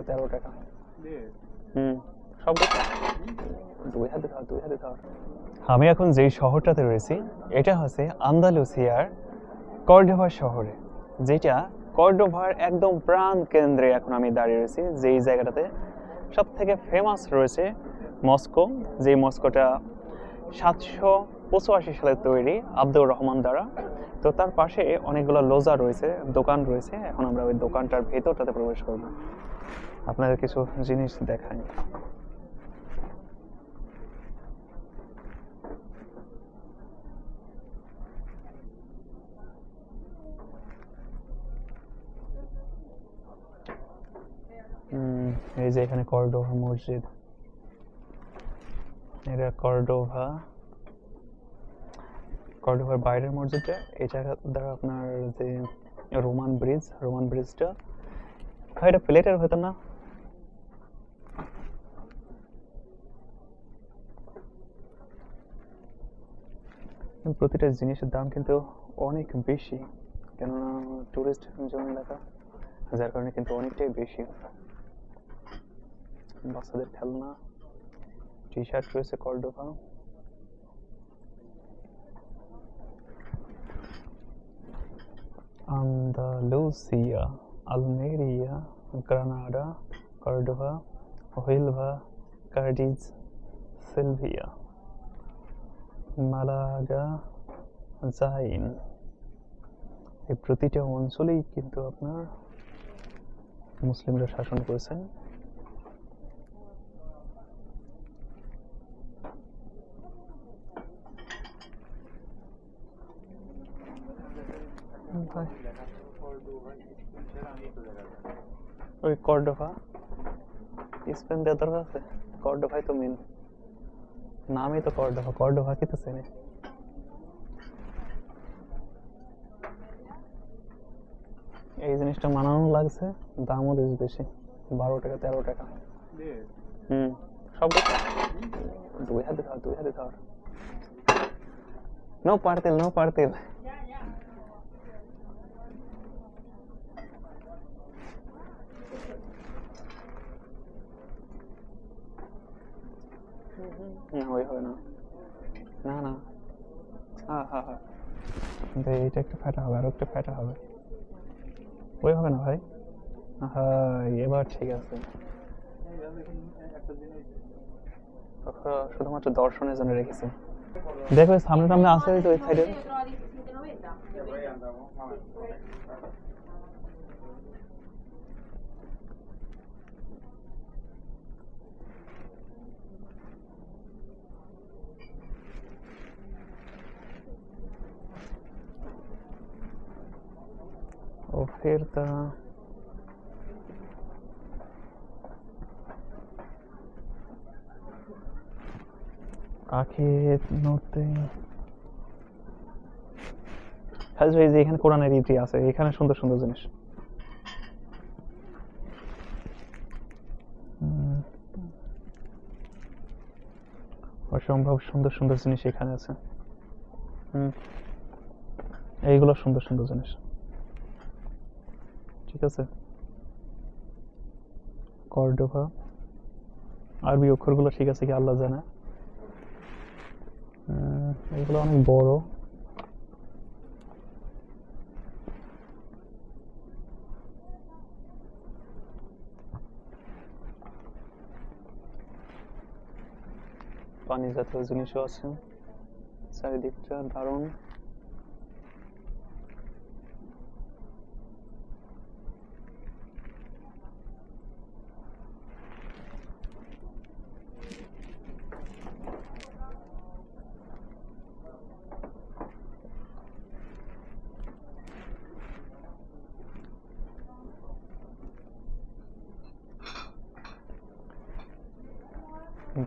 13 টাকা। হুম, সব দুই হাতে ধর। আমি এখন যেই শহরটাতে রয়েছি এটা হচ্ছে আন্দালুসিয়ার কর্ডোভা শহরে, যেটা কর্ডোভার একদম প্রাণ কেন্দ্রে এখন আমি দাঁড়িয়ে রয়েছি, যেই জায়গাটাতে সব থেকে ফেমাস রয়েছে মস্কো, যে মস্কোটা 785 সালে তৈরি আব্দুর রহমান দ্বারা। তো তার পাশে অনেকগুলো লোজা রয়েছে, দোকান রয়েছে। এখন আমরা ওই দোকানটার ভেতরটাতে প্রবেশ করব, আপনাদের কিছু জিনিস দেখাই। এই যে এখানে কর্ডোভা মসজিদ, এটা কর্ডোভার বাইরের মসজিদটা। এই জায়গা দ্বারা আপনার যে রোমান ব্রিজটা, এটা প্লেটের হতো না। প্রতিটা জিনিসের দাম কিন্তু অনেক বেশি, কেননা টুরিস্ট জোন এলাকা, যার কারণে কিন্তু অনেকটাই বেশি। বাচ্চাদের খেলনা, টি শার্ট রয়েছে Cordoba. Andalusia, Almeria, Granada, Cordoba, Huelva, Cadiz, Sevilla, Malaga, Jaen. এই প্রতিটা অঞ্চলেই কিন্তু আপনার মুসলিমরা শাসন করেছেন। ওই কর্ডোভা স্পেন দেওয়ার দরকার আছে? কর্ডোভাই তো মেন, নামই তো কর্ডোভা কি তো চেনে। এই জিনিসটা মানানো লাগছে, দামও বেশি, 12 টাকা 13 টাকা। সব দুই হাতে ধর। নো পারতেল। না ওই হবে না, না। হ্যাঁ, এটা একটা ফাটা হবে, আর একটা ফাটা হবে, ওই হবে না ভাই। হ্যাঁ, এবার ঠিক আছে। শুধুমাত্র দর্শনের জন্য রেখেছি। দেখো সামনে আছে ওই সাইডে। Oferta. আখের নড়তে। এই যে এখানে কোরআনের ইতি আছে, এখানে সুন্দর সুন্দর জিনিস। অসম্ভব সুন্দর সুন্দর জিনিস এখানে আছে। এইগুলো সুন্দর সুন্দর জিনিস, ঠিক আছে। কর্ডোভা, আরবি অক্ষরগুলো ঠিক আছে কি আল্লাহ জানে। এগুলো অনেক বড়। পানি জাতীয় জিনিসও আছে, চারিদিকটা দারুণ।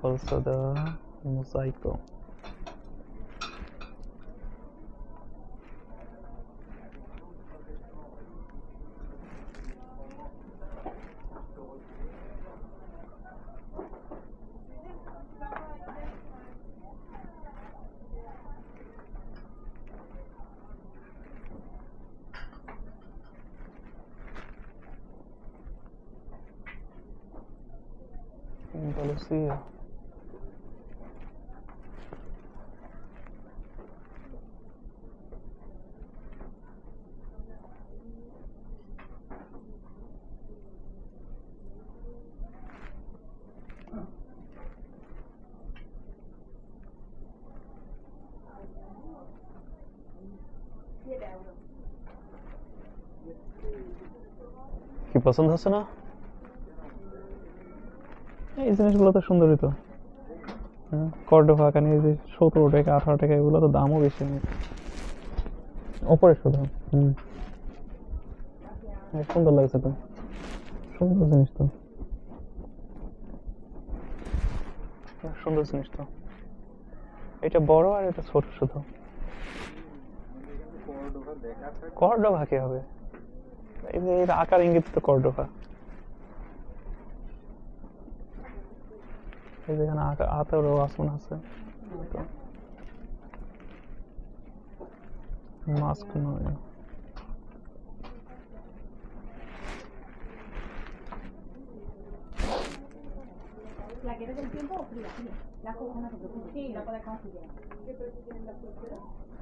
Bolsa da Mosaico. Andalucía. কি পছন্দ হচ্ছে না? এই জিনিসগুলো তো সুন্দরই তো। কর্ডোভা কানে এই যে 17 টাকা 18 টাকা, এগুলো তো দামও বেশি অনেক। ওপরে শুধু সুন্দর লাগছে তো, সুন্দর জিনিস তো, সুন্দর জিনিস তো। এটা বড় আর এটা ছোট শুধু। কর্ডোভা কি হবে? এই যে এর আকার ইঙ্গিত তো কর্ডোভা। এই যেখানে আতারও আসমান আছে তো, মাস্ক নয়। ¿La quieres del tiempo o fría? La cojo, no se preocupe. Sí, la podemos hacer.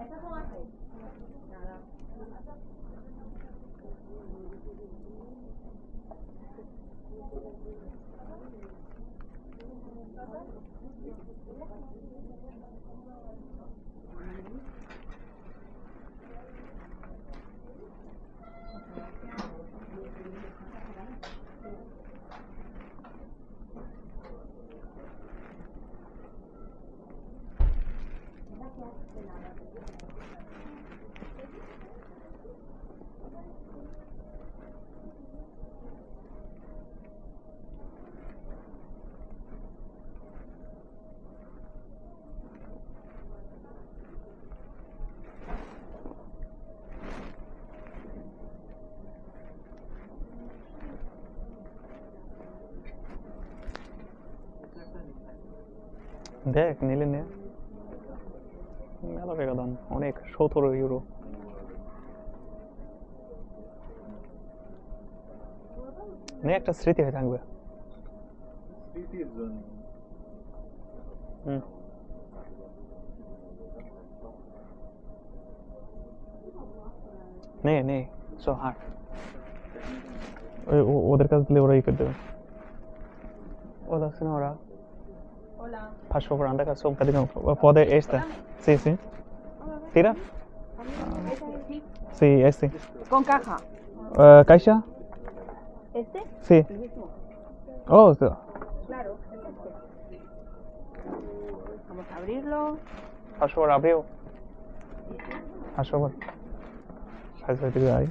¿Estas son así? Nada. দেখ নিলে নে, মেলা টাকা দাম, অনেক, 17 ইউরো। নে, একটা স্মৃতি হয়ে থাকবে। নে নে, সব হাট, ওদের কাছে দিলে ওরা ই করে দেবে। Hola señora. Hola. Paso por anda caso un cadino. Puede esta. Sí, sí. ¿Tira? Sí. Sí, este. Con caja. ¿Caixa? ¿Este? Sí. El mismo. Oh, sí. Claro, es este. Vamos a abrirlo. Paso por abrió. Paso por. ¿Sabes lo que te ahí?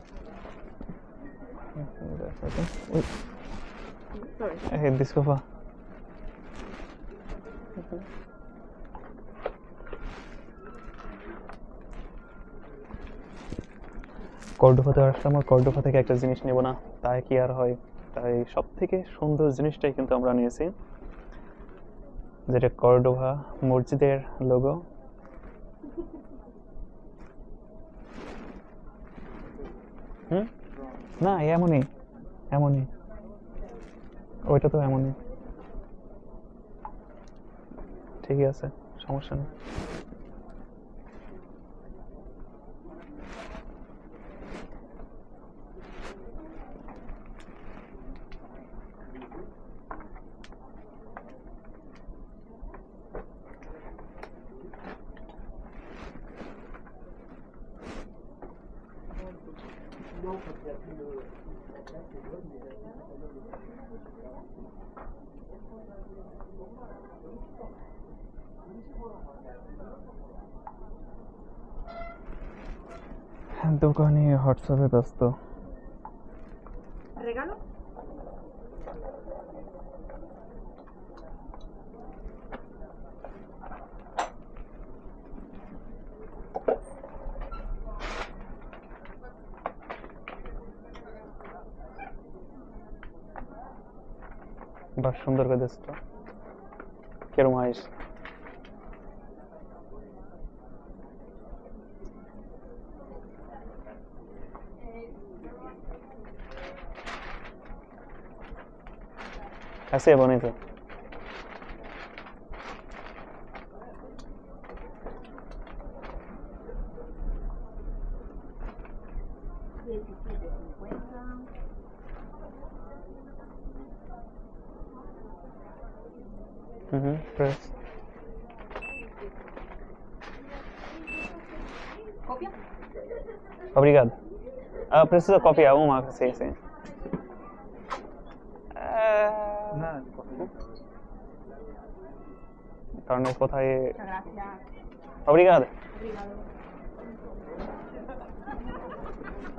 Uy. Sorry. Disculpa. কর্ডোভাতে Aslam, R Cordova থেকে একটা জিনিস নেব না তাই কি আর হয়। তাই সব থেকে সুন্দর জিনিসটাই কিন্তু আমরা নিয়েছি, যেটা কর্ডোভা মসজিদের লোগো। না, এমনই এমনই, ওইটা তো এমনই, ঠিকই আছে, সমস্যা নেই। দোকানে হোয়াটসঅ্যাপে ব্যস্ত। ¿Regalo? বাহ, সুন্দর করে দিস তো, কিরম আইস। Así es bonito. 17.50. Preço. Cópia? Obrigado. Preciso copiar uma, sim, sim. Não, Torne কোথায় Muchas gracias. Obrigado. Obrigado.